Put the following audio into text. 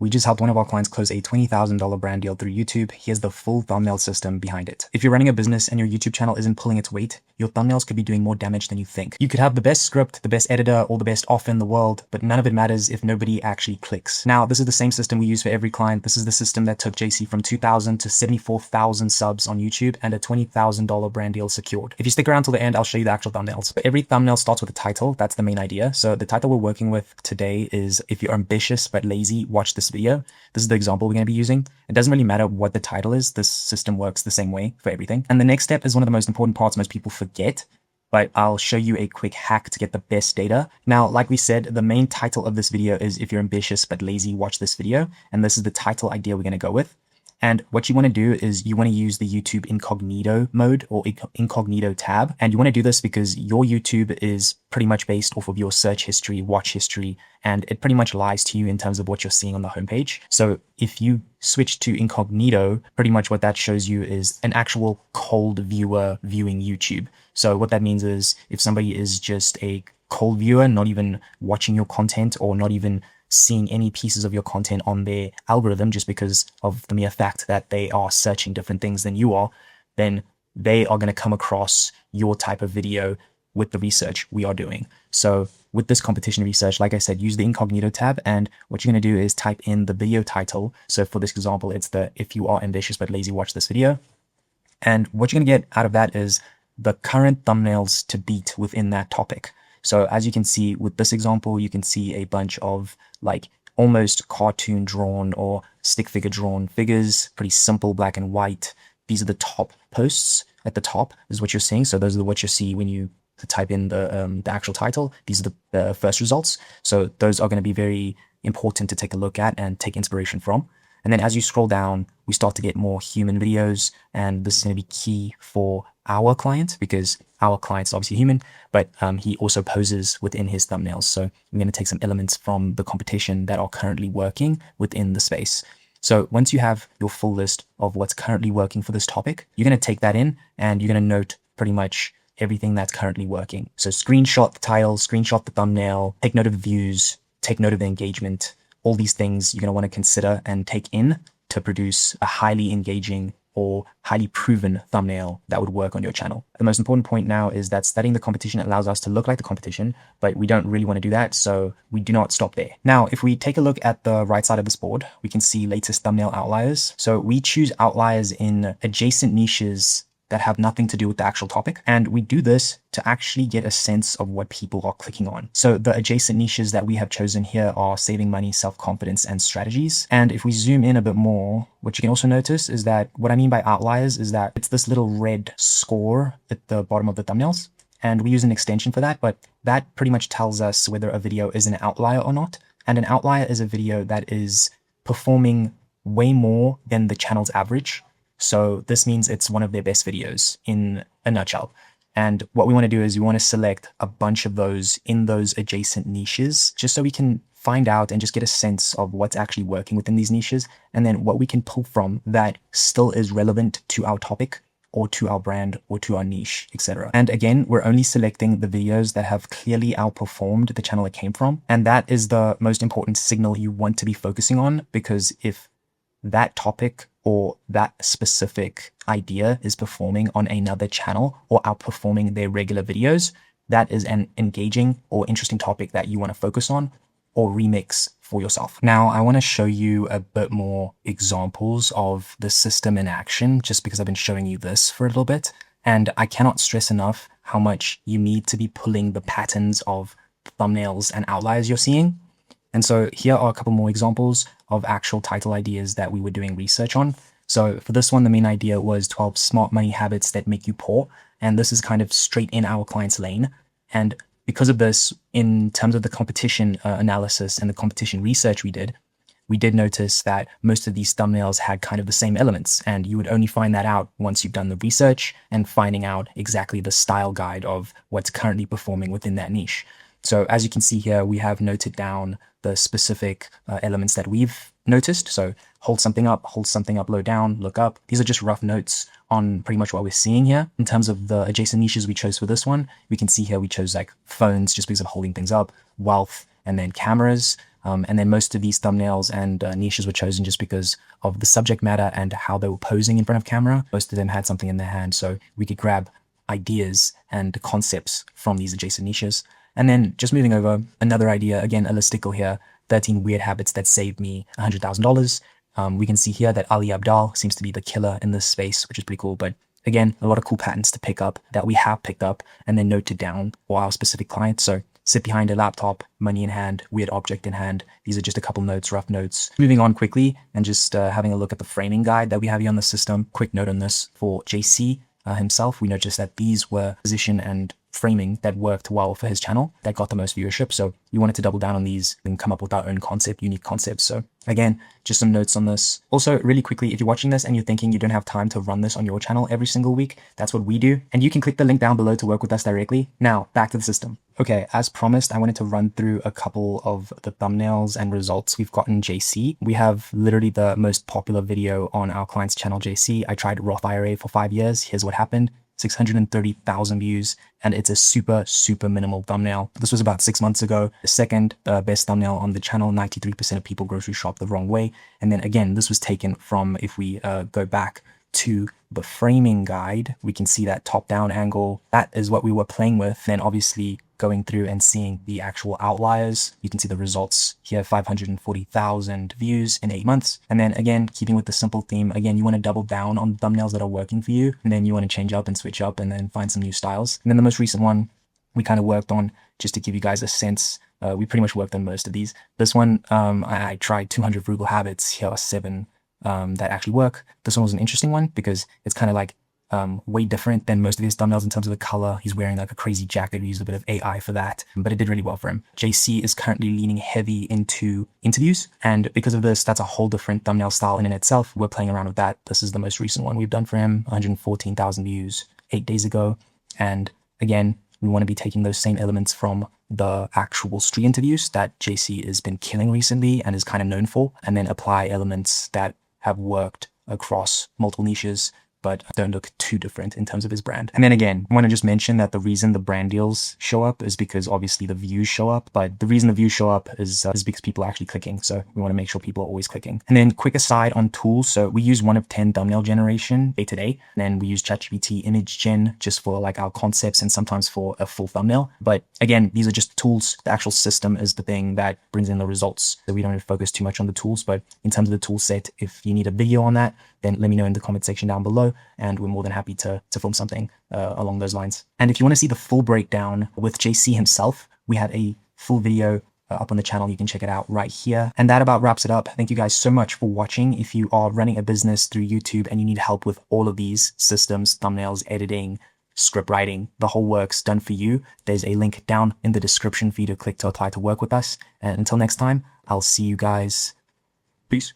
We just helped one of our clients close a $20,000 brand deal through YouTube. Here's the full thumbnail system behind it. If you're running a business and your YouTube channel isn't pulling its weight, your thumbnails could be doing more damage than you think. You could have the best script, the best editor, or the best offer in the world, but none of it matters if nobody actually clicks. Now, this is the same system we use for every client. This is the system that took JC from 2,000 to 74,000 subs on YouTube and a $20,000 brand deal secured. If you stick around till the end, I'll show you the actual thumbnails. But every thumbnail starts with a title. That's the main idea. So the title we're working with today is "If you're ambitious but lazy, watch this video." This is the example we're going to be using. It doesn't really matter what the title is. This system works the same way for everything. And the next step is one of the most important parts most people forget, but I'll show you a quick hack to get the best data. Now, like we said, the main title of this video is "If you're ambitious but lazy, watch this video." And this is the title idea we're going to go with. And what you want to do is you want to use the YouTube incognito mode or incognito tab. And you want to do this because your YouTube is pretty much based off of your search history, watch history, and it pretty much lies to you in terms of what you're seeing on the homepage. So if you switch to incognito, pretty much what that shows you is an actual cold viewer viewing YouTube. So what that means is if somebody is just a cold viewer, not even watching your content or not even seeing any pieces of your content on their algorithm just because of the mere fact that they are searching different things than you are, then they are going to come across your type of video with the research we are doing. So with this competition research, like I said, use the incognito tab, and what you're going to do is type in the video title. So for this example, it's the "If you are ambitious but lazy, watch this video." And what you're going to get out of that is the current thumbnails to beat within that topic. So as you can see with this example, you can see a bunch of like almost cartoon drawn or stick figure drawn figures, pretty simple black and white. These are the top posts at the top is what you're seeing. So those are what you see when you type in the actual title. These are the first results. So those are going to be very important to take a look at and take inspiration from. And then as you scroll down, we start to get more human videos, and this is going to be key for our client because our client's obviously human, but he also poses within his thumbnails. So I'm going to take some elements from the competition that are currently working within the space. So once you have your full list of what's currently working for this topic, you're going to take that in and you're going to note pretty much everything that's currently working. So screenshot the title, screenshot the thumbnail, take note of the views, take note of the engagement. All these things you're going to want to consider and take in to produce a highly engaging or highly proven thumbnail that would work on your channel. The most important point now is that studying the competition allows us to look like the competition, but we don't really want to do that, so we do not stop there. Now, if we take a look at the right side of this board, we can see latest thumbnail outliers. So we choose outliers in adjacent niches that have nothing to do with the actual topic. And we do this to actually get a sense of what people are clicking on. So the adjacent niches that we have chosen here are saving money, self-confidence, and strategies. And if we zoom in a bit more, what you can also notice is that what I mean by outliers is that it's this little red score at the bottom of the thumbnails. And we use an extension for that, but that pretty much tells us whether a video is an outlier or not. And an outlier is a video that is performing way more than the channel's average. So this means it's one of their best videos in a nutshell. And what we want to do is we want to select a bunch of those in those adjacent niches, just so we can find out and just get a sense of what's actually working within these niches, and then what we can pull from that still is relevant to our topic or to our brand or to our niche, etc. And again, we're only selecting the videos that have clearly outperformed the channel it came from. And that is the most important signal you want to be focusing on, because if that topic or that specific idea is performing on another channel or outperforming their regular videos, that is an engaging or interesting topic that you want to focus on or remix for yourself. Now, I want to show you a bit more examples of the system in action, just because I've been showing you this for a little bit. And I cannot stress enough how much you need to be pulling the patterns of thumbnails and outliers you're seeing. And so here are a couple more examples of actual title ideas that we were doing research on. So for this one, the main idea was 12 smart money habits that make you poor. And this is kind of straight in our client's lane. And because of this, in terms of the competition analysis and the competition research we did notice that most of these thumbnails had kind of the same elements. And you would only find that out once you've done the research and finding out exactly the style guide of what's currently performing within that niche. So as you can see here, we have noted down the specific elements that we've noticed. So hold something up, low down, look up. These are just rough notes on pretty much what we're seeing here. In terms of the adjacent niches we chose for this one, we can see here we chose like phones just because of holding things up, wealth, and then cameras. And then most of these thumbnails and niches were chosen just because of the subject matter and how they were posing in front of camera. Most of them had something in their hand, so we could grab ideas and concepts from these adjacent niches. And then just moving over, another idea, again, a listicle here, 13 weird habits that saved me $100,000. We can see here that Ali Abdaal seems to be the killer in this space, which is pretty cool. But again, a lot of cool patterns to pick up that we have picked up and then noted down for our specific clients. So sit behind a laptop, money in hand, weird object in hand. These are just a couple notes, rough notes. Moving on quickly and just having a look at the framing guide that we have here on the system. Quick note on this for JC himself. We noticed that these were position and framing that worked well for his channel that got the most viewership. So we wanted to double down on these and come up with our own concept, unique concepts. So again, just some notes on this. Also, really quickly, if you're watching this and you're thinking you don't have time to run this on your channel every single week, that's what we do. And you can click the link down below to work with us directly. Now, back to the system. Okay, as promised, I wanted to run through a couple of the thumbnails and results we've gotten JC. We have literally the most popular video on our client's channel, JC. I tried Roth IRA for 5 years. Here's what happened. 630,000 views, and it's a super minimal thumbnail. This was about 6 months ago. The second best thumbnail on the channel, 93% of people grocery shop the wrong way. And then again, this was taken from, if we go back to the framing guide, we can see that top-down angle. That is what we were playing with. Then obviously going through and seeing the actual outliers, you can see the results here, 540,000 views in 8 months. And then again, keeping with the simple theme, again, you want to double down on thumbnails that are working for you, and then you want to change up and switch up and then find some new styles. And then the most recent one we kind of worked on, just to give you guys a sense, we pretty much worked on most of these. This one, I tried 200 frugal habits. Here are 7 that actually work. This one was an interesting one because it's kind of like way different than most of his thumbnails in terms of the color. He's wearing like a crazy jacket. We used a bit of AI for that, but it did really well for him. JC is currently leaning heavy into interviews, and because of this, that's a whole different thumbnail style in and itself. We're playing around with that. This is the most recent one we've done for him, 114,000 views 8 days ago. And again, we want to be taking those same elements from the actual street interviews that JC has been killing recently and is kind of known for, and then apply elements that have worked across multiple niches but don't look too different in terms of his brand. And then again, I want to just mention that the reason the brand deals show up is because obviously the views show up, but the reason the views show up is because people are actually clicking. So we want to make sure people are always clicking. And then quick aside on tools. So we use 1 of 10 thumbnail generation day to day. And then we use ChatGPT image gen just for like our concepts and sometimes for a full thumbnail. But again, these are just tools. The actual system is the thing that brings in the results. So we don't focus too much on the tools, but in terms of the tool set, if you need a video on that, then let me know in the comment section down below, and we're more than happy to film something along those lines. And if you want to see the full breakdown with JC himself, we have a full video up on the channel. You can check it out right here. And that about wraps it up. Thank you guys so much for watching. If you are running a business through YouTube and you need help with all of these systems, thumbnails, editing, script writing, the whole works done for you, there's a link down in the description for you to click to apply to work with us. And until next time, I'll see you guys. Peace.